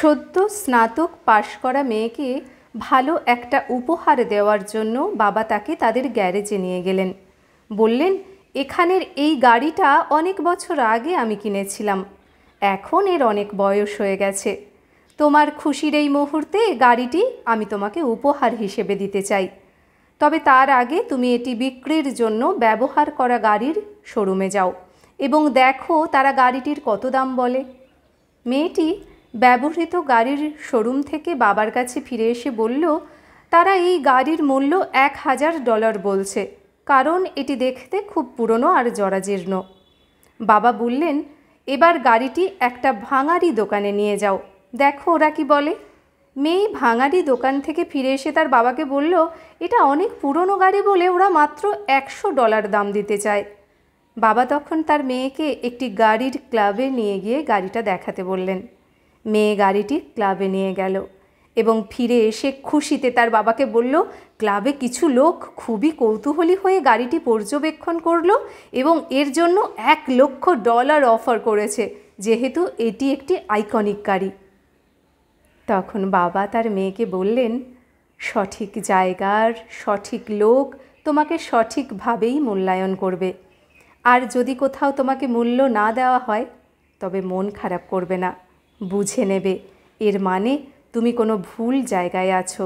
সদ্য স্নাতক পাশ করা মেয়েকে ভালো একটা উপহার দেওয়ার জন্য বাবা তাকে তাদের গ্যারেজে নিয়ে গেলেন। বললেন, এখানের এই গাড়িটা অনেক বছর আগে আমি কিনেছিলাম, এখন এর অনেক বয়স হয়ে গেছে। তোমার খুশির এই মুহূর্তে গাড়িটি আমি তোমাকে উপহার হিসেবে দিতে চাই। তবে তার আগে তুমি এটি বিক্রির জন্য ব্যবহার করা গাড়ির শোরুমে যাও এবং দেখো তারা গাড়িটির কত দাম বলে। মেয়েটি ব্যবহৃত গাড়ির শোরুম থেকে বাবার কাছে ফিরে এসে বলল, তারা এই গাড়ির মূল্য $1000 বলছে, কারণ এটি দেখতে খুব পুরনো আর জরাজীর্ণ। বাবা বললেন, এবার গাড়িটি একটা ভাঙাড়ি দোকানে নিয়ে যাও, দেখো ওরা কি বলে। মেয়ে ভাঙাড়ি দোকান থেকে ফিরে এসে তার বাবাকে বলল, এটা অনেক পুরনো গাড়ি বলে ওরা মাত্র $100 দাম দিতে চায়। বাবা তখন তার মেয়েকে একটি গাড়ির ক্লাবে নিয়ে গিয়ে গাড়িটা দেখাতে বললেন। মেয়ে গাড়িটি ক্লাবে নিয়ে গেল এবং ফিরে এসে খুশিতে তার বাবাকে বলল, ক্লাবে কিছু লোক খুবই কৌতূহলী হয়ে গাড়িটি পর্যবেক্ষণ করলো এবং এর জন্য $1,00,000 অফার করেছে, যেহেতু এটি একটি আইকনিক গাড়ি। তখন বাবা তার মেয়েকে বললেন, সঠিক জায়গার সঠিক লোক তোমাকে সঠিকভাবেই মূল্যায়ন করবে, আর যদি কোথাও তোমাকে মূল্য না দেওয়া হয় তবে মন খারাপ করবে না, বুঝে নেবে এর মানে তুমি কোনো ভুল জায়গায় আছো।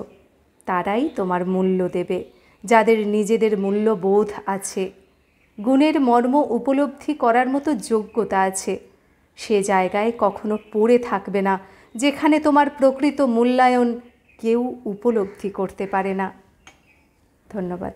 তারাই তোমার মূল্য দেবে যাদের নিজেদের মূল্যবোধ আছে, গুণের মর্ম উপলব্ধি করার মতো যোগ্যতা আছে। সে জায়গায় কখনো পড়ে থাকবে না যেখানে তোমার প্রকৃত মূল্যায়ন কেউ উপলব্ধি করতে পারে না। ধন্যবাদ।